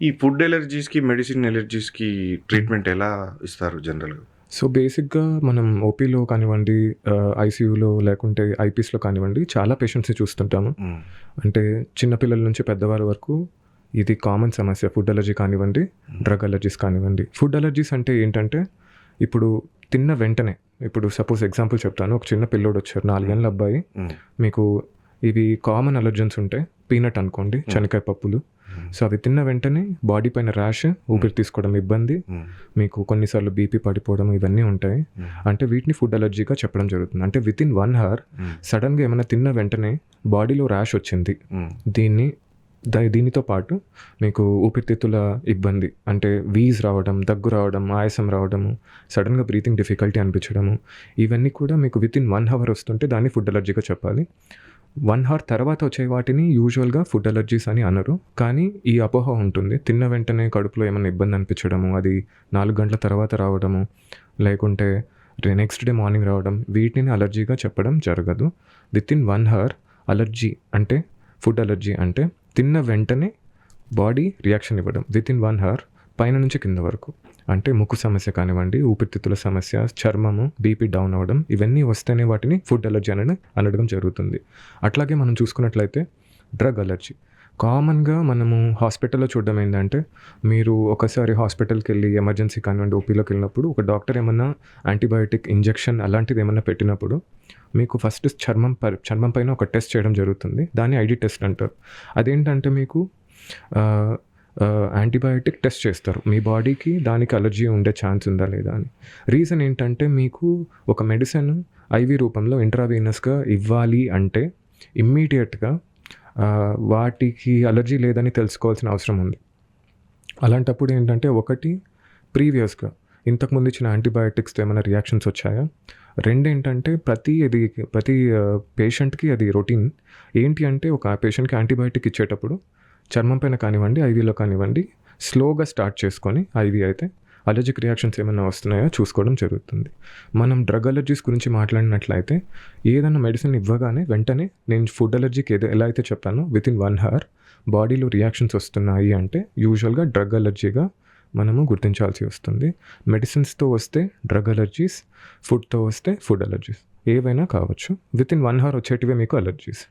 ఈ food ఎలర్జీస్‌కి, medicine ఎలర్జీస్‌కి treatment ఎలా ఇస్తారు జనరల్‌గా? సో, బేసిక్‌గా మనం ఓపీలో కానివ్వండి, ఐసీయూలో లేకుంటే ఐపీఎస్‌లో కానివ్వండి, చాలా పేషెంట్స్‌ని చూస్తుంటాము. హ్మ్. అంటే చిన్న పిల్లల నుంచి పెద్దవారి వరకు ఇది కామన్ సమస్య. ఫుడ్ అలర్జీ కానివ్వండి, డ్రగ్ అలర్జీస్ కానివ్వండి. ఫుడ్ అలర్జీస్ అంటే ఏంటంటే, ఇప్పుడు తిన్న వెంటనే ఇప్పుడు సపోజ్ ఎగ్జాంపుల్ చెప్తాను. ఒక చిన్న పిల్లోడొచ్చారు. 4 ఏళ్ల అబ్బాయి. హ్మ్. మీకు ఇవి కామన్ అలర్జెన్స్ ఉంటాయి. పీనట్ అనుకోండి, శనగకాయ పప్పులు. సో, అవి తిన్న వెంటనే బాడీ పైన ర్యాష్, ఊపిరి తీసుకోవడం ఇబ్బంది, హ్మ్. మీకు కొన్నిసార్లు బీపీ పడిపోవడం ఇవన్నీ ఉంటాయి. అంటే వీటిని ఫుడ్ అలర్జీగా చెప్పడం జరుగుతుంది. అంటే వితిన్ 1 అవర్ సడన్‌గా ఏమైనా తిన్న వెంటనే బాడీలో ర్యాష్ వచ్చింది. హ్మ్. దీనితో పాటు మీకు ఊపిరితిత్తుల ఇబ్బంది అంటే వీజ్ రావడం, దగ్గు రావడం, ఆయాసం రావడము, సడన్‌గా బ్రీతింగ్ డిఫికల్టీ అనిపించడము, ఇవన్నీ కూడా మీకు వితిన్ 1 అవర్ వస్తుంటే దాన్ని ఫుడ్ అలర్జీగా చెప్పాలి. 1 అవర్ తర్వాత వచ్చే వాటిని యూజువల్‌గా ఫుడ్ అలర్జీస్ అని అనరు. కానీ ఈ అపోహ ఉంటుంది. తిన్న వెంటనే కడుపులో ఏమన్నా ఇబ్బంది అనిపించడము, అది 4 గంటల తర్వాత రావడము, లేకుంటే నెక్స్ట్ డే మార్నింగ్ రావడం, వీటిని అలర్జీగా చెప్పడం జరగదు. వితిన్ 1 అవర్ అలర్జీ అంటే ఫుడ్ అలర్జీ అంటే తిన్న వెంటనే బాడీ రియాక్షన్ ఇవ్వడం. వితిన్ 1 అవర్ పైన నుంచి కింద వరకు. అంటే ముక్కు సమస్య కానివ్వండి, ఊపిరితిత్తుల సమస్య, చర్మము, బీపీ డౌన్ అవ్వడం, ఇవన్నీ వస్తేనే వాటిని ఫుడ్ అలర్జీ అని అనడం జరుగుతుంది. అట్లాగే మనం చూసుకున్నట్లయితే డ్రగ్ అలర్జీ. కామన్‌గా మనము హాస్పిటల్‌లో చూడడం ఏంటంటే, మీరు ఒకసారి హాస్పిటల్‌కెళ్ళి ఎమర్జెన్సీ కానివ్వండి, ఓపీలోకి వెళ్ళినప్పుడు ఒక డాక్టర్ ఏమన్నా యాంటీబయాటిక్ ఇంజెక్షన్ అలాంటిది ఏమన్నా పెట్టినప్పుడు, మీకు ఫస్ట్ చర్మం పైన ఒక టెస్ట్ చేయడం జరుగుతుంది. దాన్ని ఐడీ టెస్ట్ అంటారు. అదేంటంటే మీకు ఆహ్, యాంటీబయాటిక్ టెస్ట్ చేస్తారు. మీ బాడీకి దానికి అలర్జీ ఉండే ఛాన్స్ ఉందా లేదా అని. రీజన్ ఏంటంటే మీకు ఒక మెడిసిన్ ఐవీ రూపంలో ఇంట్రావీనస్‌గా ఇవ్వాలి అంటే ఇమ్మీడియేట్‌గా వాటికి అలర్జీ లేదని తెలుసుకోవాల్సిన అవసరం ఉంది. అలాంటప్పుడు ఏంటంటే ఒకటి ప్రీవియస్‌గా ఇంతకుముందు ఇచ్చిన యాంటీబయాటిక్స్‌తో ఏమైనా రియాక్షన్స్ వచ్చాయా? రెండేంటంటే ప్రతి పేషెంట్‌కి అది రొటీన్. ఏంటి అంటే ఒక పేషెంట్‌కి యాంటీబయాటిక్ ఇచ్చేటప్పుడు చర్మం పైన కానివ్వండి, ఐవీలో కానివ్వండి స్లోగా స్టార్ట్ చేసుకొని ఐవీ అయితే అలర్జిక్ రియాక్షన్స్ ఏమైనా వస్తున్నాయో చూసుకోవడం జరుగుతుంది. మనం డ్రగ్ అలర్జీస్ గురించి మాట్లాడినట్లయితే ఏదైనా మెడిసిన్ ఇవ్వగానే వెంటనే నేను ఫుడ్ అలర్జీకి ఎలా అయితే చెప్పానో వితిన్ 1 అవర్ బాడీలో రియాక్షన్స్ వస్తున్నాయి అంటే యూజువల్‌గా డ్రగ్ అలర్జీగా మనము గుర్తించాల్సి వస్తుంది. మెడిసిన్స్‌తో వస్తే డ్రగ్ అలర్జీస్, ఫుడ్‌తో వస్తే ఫుడ్ అలర్జీస్ ఏవైనా కావచ్చు. వితిన్ 1 అవర్ వచ్చేటివే మీకు అలర్జీస్.